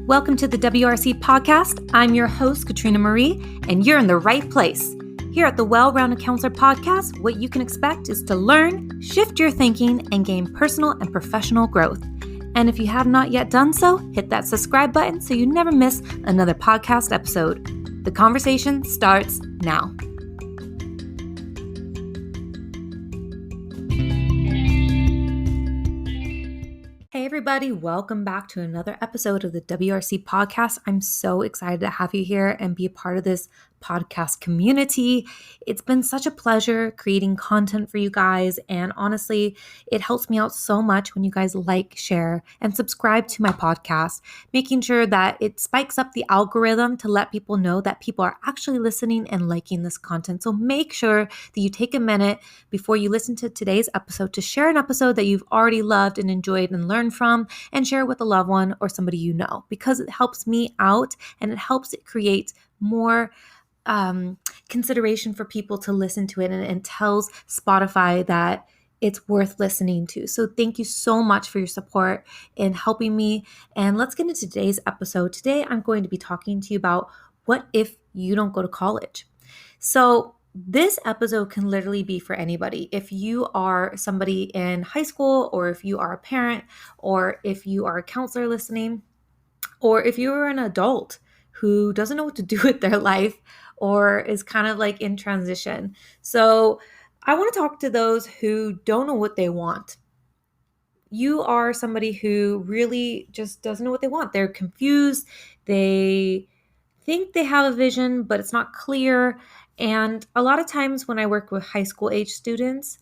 Welcome to the WRC podcast. I'm your host, Katrina Marie, and you're in the right place. Here at the Well-Rounded Counselor podcast, what you can expect is to learn, shift your thinking, and gain personal and professional growth. And if you have not yet done so, hit that subscribe button so you never miss another podcast episode. The conversation starts now. Hey everybody, welcome back to another episode of the WRC podcast. I'm so excited to have you here and be a part of this podcast community. It's been such a pleasure creating content for you guys, and honestly, it helps me out so much when you guys like, share, and subscribe to my podcast, making sure that it spikes up the algorithm to let people know that people are actually listening and liking this content. So make sure that you take a minute before you listen to today's episode to share an episode that you've already loved and enjoyed and learned from, and share it with a loved one or somebody you know, because it helps me out and it helps it create more consideration for people to listen to it, and it tells Spotify that it's worth listening to. So thank you so much for your support in helping me. And let's get into today's episode. Today, I'm going to be talking to you about what if you don't go to college. So this episode can literally be for anybody. If you are somebody in high school, or if you are a parent, or if you are a counselor listening, or if you are an adult who doesn't know what to do with their life or is kind of like in transition. So I want to talk to those who don't know what they want. You are somebody who really just doesn't know what they want. They're confused. They think they have a vision, but it's not clear. And a lot of times when I work with high school age students,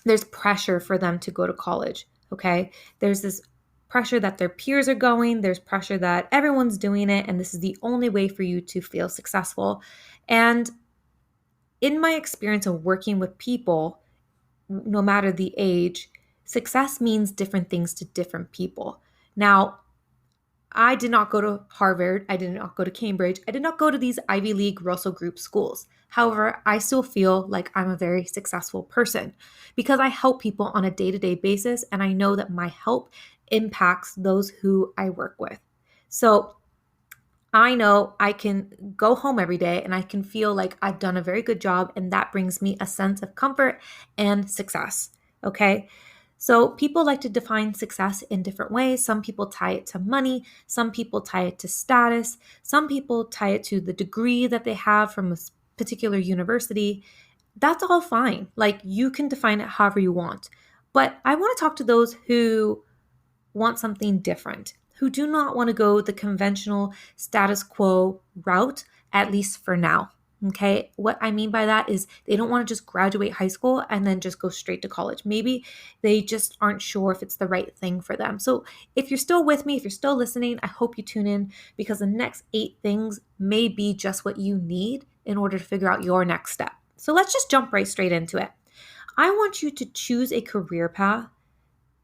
there's pressure for them to go to college, okay? There's this pressure that their peers are going. There's pressure that everyone's doing it, and this is the only way for you to feel successful. And in my experience of working with people, no matter the age, success means different things to different people. Now, I did not go to Harvard. I did not go to Cambridge. I did not go to these Ivy League Russell Group schools. However, I still feel like I'm a very successful person because I help people on a day-to-day basis, and I know that my help impacts those who I work with. So I know I can go home every day and I can feel like I've done a very good job, and that brings me a sense of comfort and success, okay? So people like to define success in different ways. Some people tie it to money. Some people tie it to status. Some people tie it to the degree that they have from a particular university. That's all fine. Like, you can define it however you want. But I want to talk to those who want something different, who do not want to go the conventional status quo route, at least for now. Okay, what I mean by that is they don't want to just graduate high school and then just go straight to college. Maybe they just aren't sure if it's the right thing for them. So if you're still with me, if you're still listening, I hope you tune in, because the next 8 things may be just what you need in order to figure out your next step. So let's just jump right straight into it. I want you to choose a career path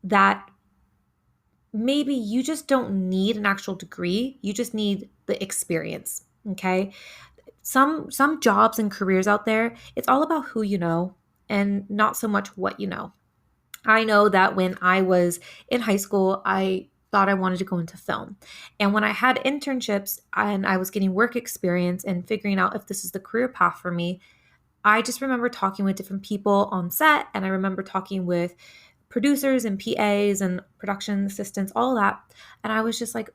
that maybe you just don't need an actual degree. You just need the experience, okay? Some jobs and careers out there, it's all about who you know and not so much what you know. I know that when I was in high school, I thought I wanted to go into film. And when I had internships and I was getting work experience and figuring out if this is the career path for me, I just remember talking with different people on set, and I remember talking with producers and PAs and production assistants, all that. And I was just like,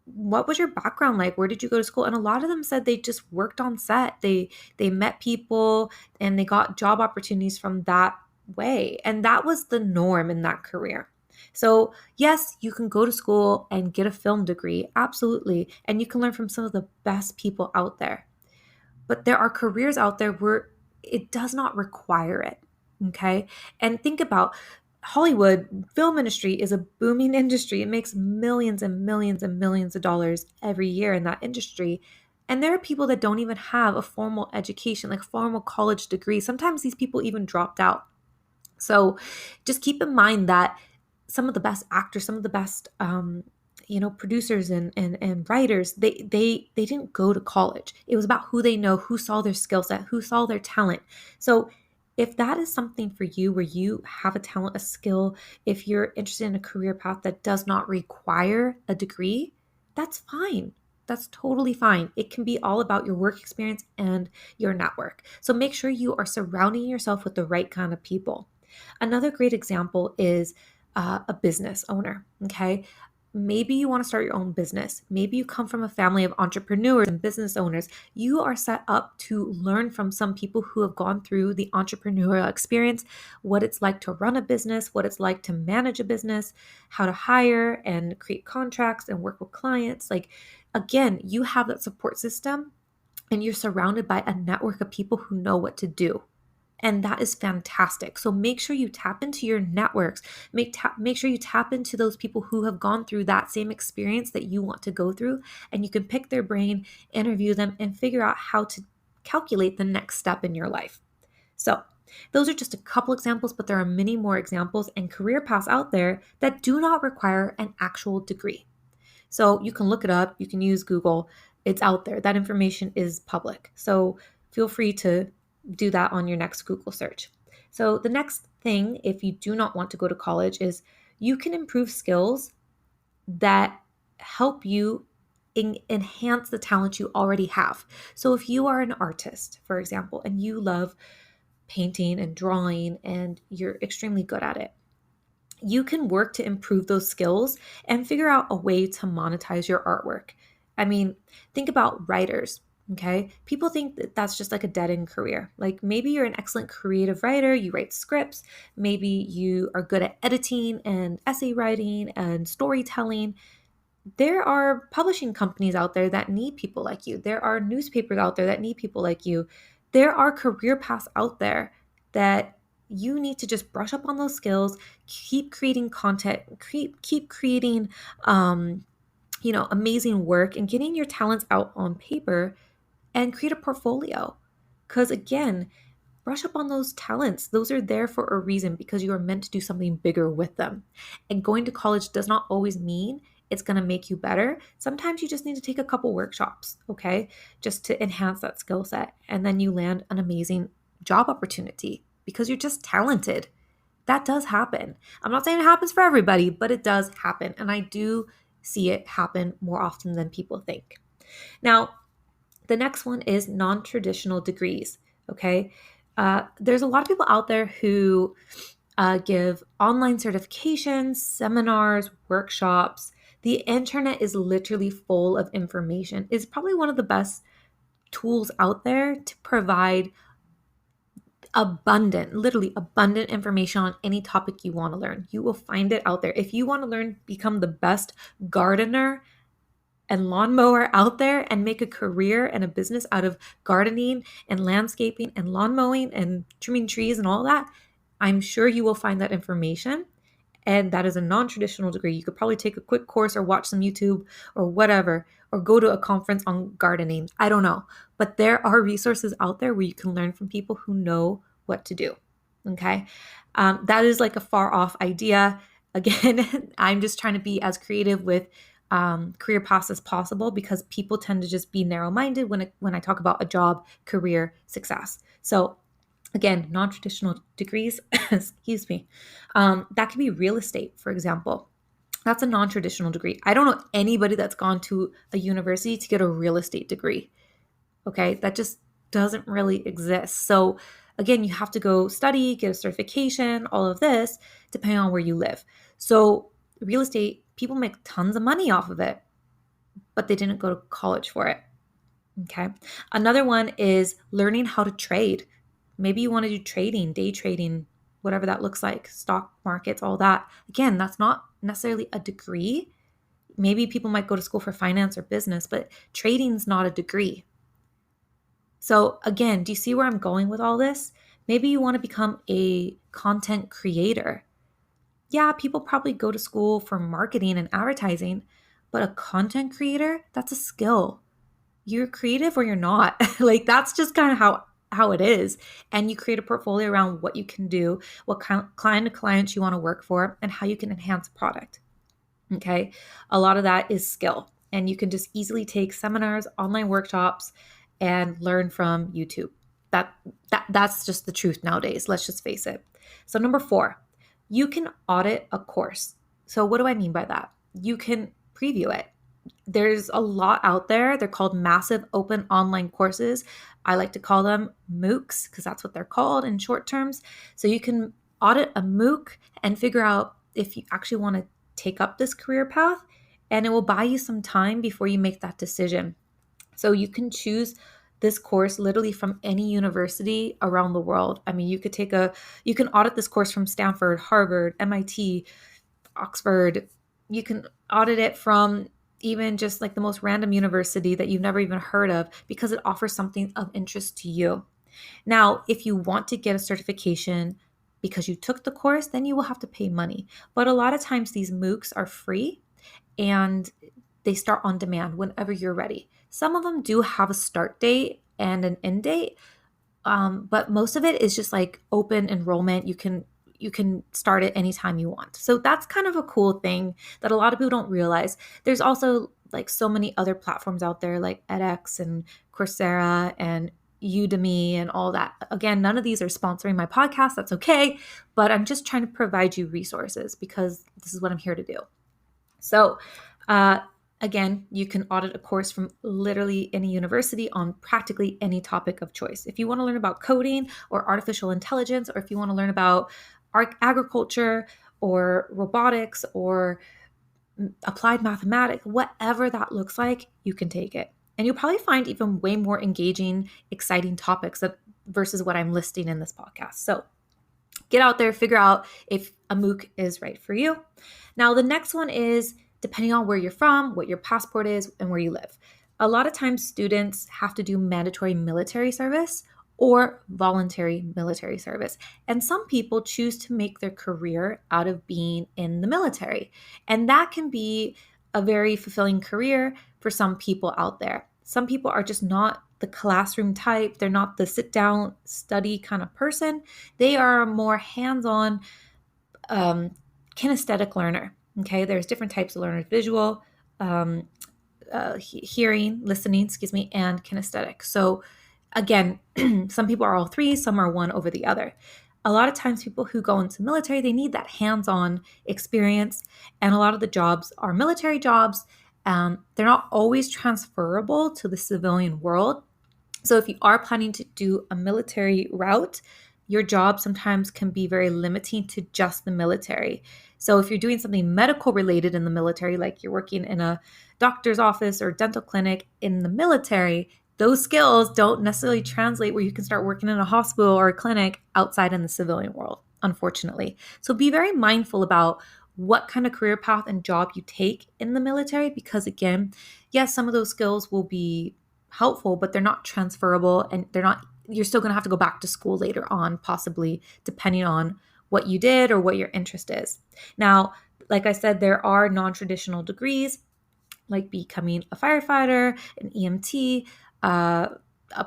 what was your background like? Where did you go to school? And a lot of them said they just worked on set. They met people and they got job opportunities from that way. And that was the norm in that career. So yes, you can go to school and get a film degree, absolutely. And you can learn from some of the best people out there. But there are careers out there where it does not require it, okay? And think about Hollywood. Film industry is a booming industry. It makes millions and millions and millions of dollars every year in that industry. And there are people that don't even have a formal education, like formal college degree. Sometimes these people even dropped out. So just keep in mind that some of the best actors, some of the best producers and writers, they didn't go to college. It was about who they know, who saw their skill set, who saw their talent. So if that is something for you, where you have a talent, a skill, if you're interested in a career path that does not require a degree, That's fine. That's totally fine. It can be all about your work experience and your network. So make sure you are surrounding yourself with the right kind of people. Another great example is a business owner. Okay. Maybe you want to start your own business. Maybe you come from a family of entrepreneurs and business owners. You are set up to learn from some people who have gone through the entrepreneurial experience, what it's like to run a business, what it's like to manage a business, how to hire and create contracts and work with clients. Like, again, you have that support system and you're surrounded by a network of people who know what to do. And that is fantastic. So make sure you tap into your networks. Make sure you tap into those people who have gone through that same experience that you want to go through. And you can pick their brain, interview them, and figure out how to calculate the next step in your life. So those are just a couple examples, but there are many more examples and career paths out there that do not require an actual degree. So you can look it up. You can use Google. It's out there. That information is public. So feel free to do that on your next Google search. So the next thing, if you do not want to go to college, is you can improve skills that help you enhance the talent you already have. So if you are an artist, for example, and you love painting and drawing and you're extremely good at it, you can work to improve those skills and figure out a way to monetize your artwork. I mean, think about writers, okay? People think that that's just like a dead end career. Like maybe you're an excellent creative writer, you write scripts, maybe you are good at editing and essay writing and storytelling. There are publishing companies out there that need people like you. There are newspapers out there that need people like you. There are career paths out there that you need to just brush up on those skills, keep creating content, keep creating amazing work and getting your talents out on paper and create a portfolio. Because again, brush up on those talents. Those are there for a reason because you are meant to do something bigger with them. And going to college does not always mean it's going to make you better. Sometimes you just need to take a couple workshops, okay, just to enhance that skill set. And then you land an amazing job opportunity because you're just talented. That does happen. I'm not saying it happens for everybody, but it does happen. And I do see it happen more often than people think. Now, the next one is non-traditional degrees, okay? There's a lot of people out there who give online certifications, seminars, workshops. The internet is literally full of information. It's probably one of the best tools out there to provide literally abundant information on any topic you want to learn. You will find it out there. If you want to learn, become the best gardener and lawnmower out there and make a career and a business out of gardening and landscaping and lawn mowing and trimming trees and all that, I'm sure you will find that information. And that is a non-traditional degree. You could probably take a quick course or watch some YouTube or whatever, or go to a conference on gardening. I don't know. But there are resources out there where you can learn from people who know what to do. Okay. That is like a far off idea. Again, I'm just trying to be as creative with career paths as possible because people tend to just be narrow-minded when I talk about a job, career, success. So again, non-traditional degrees, excuse me, that could be real estate, for example. That's a non-traditional degree. I don't know anybody that's gone to a university to get a real estate degree. Okay, that just doesn't really exist. So again, you have to go study, get a certification, all of this, depending on where you live. So real estate, people make tons of money off of it, but they didn't go to college for it. Okay. Another one is learning how to trade. Maybe you want to do trading, day trading, whatever that looks like, stock markets, all that. Again, that's not necessarily a degree. Maybe people might go to school for finance or business, but trading's not a degree. So again, do you see where I'm going with all this? Maybe you want to become a content creator. Yeah, people probably go to school for marketing and advertising, but a content creator, that's a skill. You're creative or you're not. Like that's just kind of how it is. And you create a portfolio around what you can do, what kind of clients you want to work for, and how you can enhance a product. Okay. A lot of that is skill. And you can just easily take seminars, online workshops, and learn from YouTube. That's just the truth nowadays. Let's just face it. So number 4, you can audit a course. So what do I mean by that? You can preview it. There's a lot out there. They're called massive open online courses. I like to call them MOOCs because that's what they're called in short terms. So you can audit a MOOC and figure out if you actually want to take up this career path, and it will buy you some time before you make that decision. So you can choose this course literally from any university around the world. I mean, you can audit this course from Stanford, Harvard, MIT, Oxford. You can audit it from even just like the most random university that you've never even heard of because it offers something of interest to you. Now, if you want to get a certification because you took the course, then you will have to pay money. But a lot of times these MOOCs are free and they start on demand whenever you're ready. Some of them do have a start date and an end date, but most of it is just like open enrollment. You can start it anytime you want. So that's kind of a cool thing that a lot of people don't realize. There's also like so many other platforms out there like edX and Coursera and Udemy and all that. Again, none of these are sponsoring my podcast. That's okay. But I'm just trying to provide you resources because this is what I'm here to do. So, again, you can audit a course from literally any university on practically any topic of choice. If you want to learn about coding or artificial intelligence, or if you want to learn about agriculture or robotics or applied mathematics, whatever that looks like, you can take it. And you'll probably find even way more engaging, exciting topics versus what I'm listing in this podcast. So get out there, figure out if a MOOC is right for you. Now, the next one is depending on where you're from, what your passport is, and where you live. A lot of times students have to do mandatory military service or voluntary military service. And some people choose to make their career out of being in the military. And that can be a very fulfilling career for some people out there. Some people are just not the classroom type. They're not the sit down study kind of person. They are a more hands-on kinesthetic learner. Okay, there's different types of learners: visual, hearing, listening, and kinesthetic. So again, some people are all three, some are one over the other. A lot of times people who go into military, they need that hands-on experience, and a lot of the jobs are military jobs. They're not always transferable to the civilian world. So if you are planning to do a military route, your job sometimes can be very limiting to just the military. So if you're doing something medical related in the military, like you're working in a doctor's office or dental clinic in the military, those skills don't necessarily translate where you can start working in a hospital or a clinic outside in the civilian world, unfortunately. So be very mindful about what kind of career path and job you take in the military, because again, yes, some of those skills will be helpful, but they're not transferable, and you're still going to have to go back to school later on, possibly, depending on what you did or what your interest is. Now, like I said, there are non-traditional degrees like becoming a firefighter, an EMT, a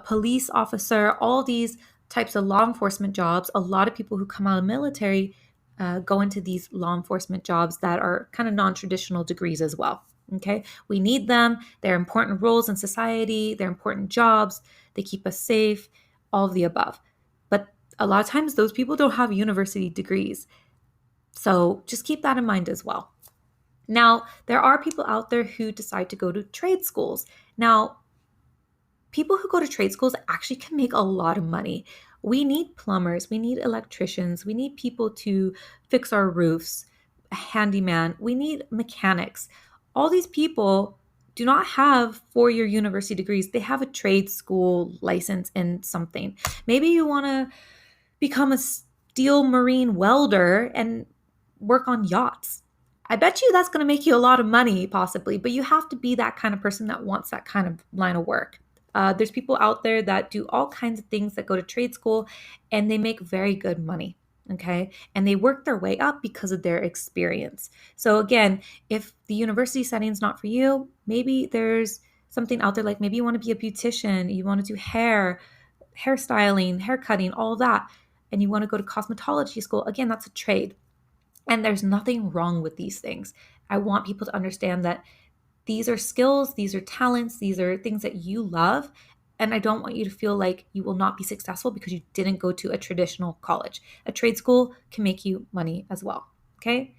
police officer, all these types of law enforcement jobs. A lot of people who come out of the military go into these law enforcement jobs that are kind of non-traditional degrees as well. Okay, we need them. They're important roles in society. They're important jobs. They keep us safe, all of the above. But a lot of times those people don't have university degrees. So just keep that in mind as well. Now, there are people out there who decide to go to trade schools. Now, people who go to trade schools actually can make a lot of money. We need plumbers, we need electricians, we need people to fix our roofs, a handyman, we need mechanics. All these people do not have four-year university degrees. They have a trade school license in something. Maybe you want to become a steel marine welder and work on yachts. I bet you that's going to make you a lot of money, possibly, but you have to be that kind of person that wants that kind of line of work. There's people out there that do all kinds of things that go to trade school and they make very good money. Okay. And they work their way up because of their experience. So again, if the university setting is not for you, maybe there's something out there, like maybe you want to be a beautician, you want to do hairstyling, hair cutting, all of that. And you want to go to cosmetology school. Again, that's a trade. And there's nothing wrong with these things. I want people to understand that these are skills, these are talents, these are things that you love. And I don't want you to feel like you will not be successful because you didn't go to a traditional college. A trade school can make you money as well. Okay.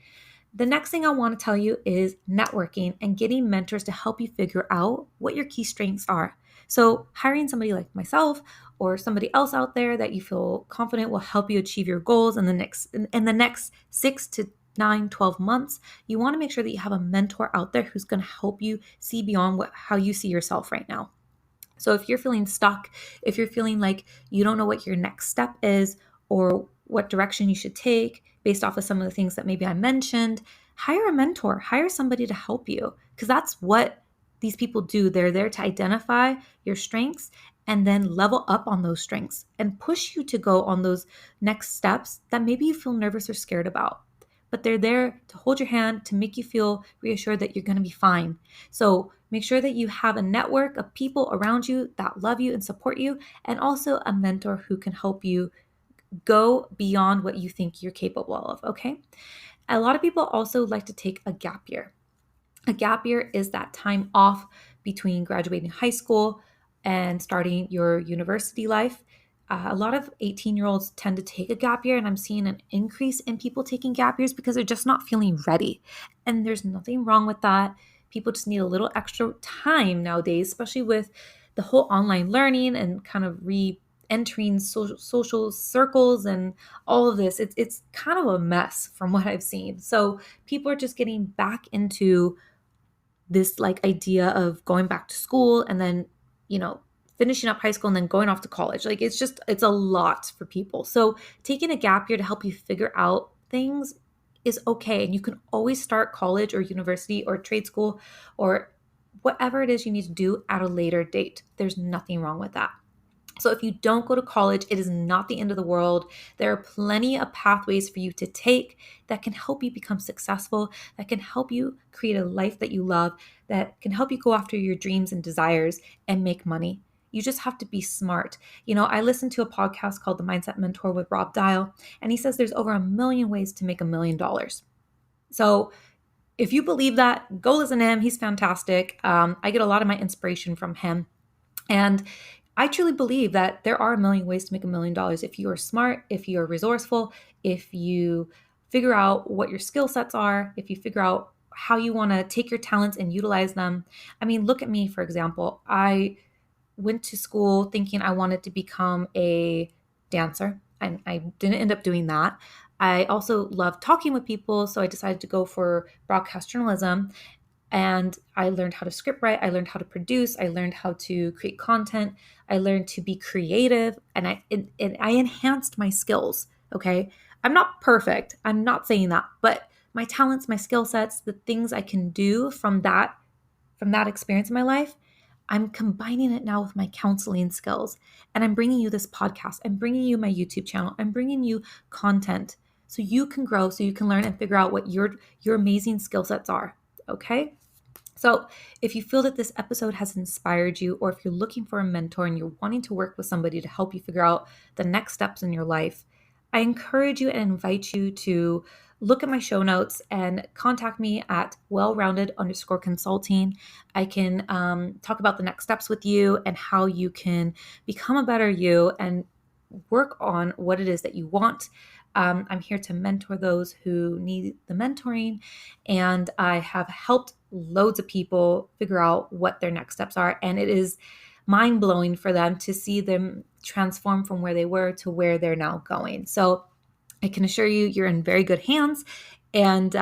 The next thing I want to tell you is networking and getting mentors to help you figure out what your key strengths are. So, hiring somebody like myself or somebody else out there that you feel confident will help you achieve your goals in the next 6 to 9, 12 months. You want to make sure that you have a mentor out there who's going to help you see beyond how you see yourself right now. So if you're feeling stuck, if you're feeling like you don't know what your next step is or what direction you should take based off of some of the things that maybe I mentioned, hire a mentor, hire somebody to help you, because that's what these people do. They're there to identify your strengths and then level up on those strengths and push you to go on those next steps that maybe you feel nervous or scared about. But they're there to hold your hand, to make you feel reassured that you're going to be fine. So make sure that you have a network of people around you that love you and support you, and also a mentor who can help you go beyond what you think you're capable of, okay? A lot of people also like to take a gap year. A gap year is that time off between graduating high school and starting your university life. A lot of 18-year-olds tend to take a gap year, and I'm seeing an increase in people taking gap years because they're just not feeling ready. And there's nothing wrong with that. People just need a little extra time nowadays, especially with the whole online learning and kind of re-entering social circles and all of this. It's kind of a mess from what I've seen. So people are just getting back into this like idea of going back to school and then, finishing up high school and then going off to college. Like it's a lot for people. So taking a gap year to help you figure out things is okay. And you can always start college or university or trade school or whatever it is you need to do at a later date. There's nothing wrong with that. So if you don't go to college, it is not the end of the world. There are plenty of pathways for you to take that can help you become successful, that can help you create a life that you love, that can help you go after your dreams and desires and make money. You just have to be smart. I listened to a podcast called The Mindset Mentor with Rob Dial, and he says there's over 1 million ways to make $1 million. So if you believe that, go listen to him. He's fantastic. I get a lot of my inspiration from him. And I truly believe that there are 1 million ways to make $1 million if you are smart, if you are resourceful, if you figure out what your skill sets are, if you figure out how you want to take your talents and utilize them. I mean, look at me, for example. I went to school thinking I wanted to become a dancer, and I didn't end up doing that. I also love talking with people, so I decided to go for broadcast journalism. And I learned how to script write. I learned how to produce. I learned how to create content. I learned to be creative, and I enhanced my skills. Okay, I'm not perfect. I'm not saying that, but my talents, my skill sets, the things I can do from that experience in my life, I'm combining it now with my counseling skills, and I'm bringing you this podcast. I'm bringing you my YouTube channel. I'm bringing you content so you can grow, so you can learn and figure out what your amazing skill sets are. Okay. So if you feel that this episode has inspired you, or if you're looking for a mentor and you're wanting to work with somebody to help you figure out the next steps in your life, I encourage you and invite you to look at my show notes and contact me at wellrounded_consulting. I can talk about the next steps with you and how you can become a better you and work on what it is that you want. I'm here to mentor those who need the mentoring, and I have helped loads of people figure out what their next steps are, and it is mind-blowing for them to see them transform from where they were to where they're now going. So I can assure you, you're in very good hands. And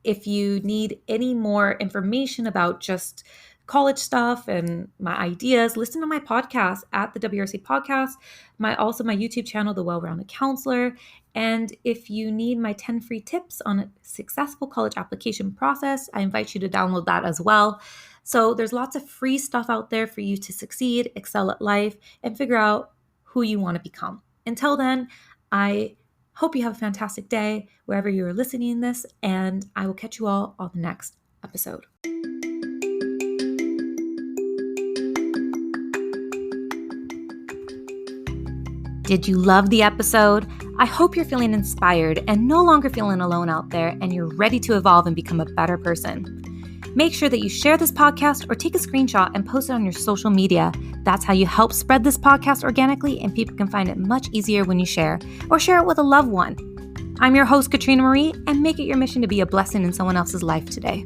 if you need any more information about just college stuff and my ideas, listen to my podcast at the WRC Podcast, my YouTube channel, The Well-Rounded Counselor. And if you need my 10 free tips on a successful college application process, I invite you to download that as well. So there's lots of free stuff out there for you to succeed, excel at life, and figure out who you want to become. Until then, I hope you have a fantastic day wherever you're listening to this, and I will catch you all on the next episode. Did you love the episode? I hope you're feeling inspired and no longer feeling alone out there, and you're ready to evolve and become a better person. Make sure that you share this podcast or take a screenshot and post it on your social media. That's how you help spread this podcast organically, and people can find it much easier when you share, or share it with a loved one. I'm your host, Katrina Marie, and make it your mission to be a blessing in someone else's life today.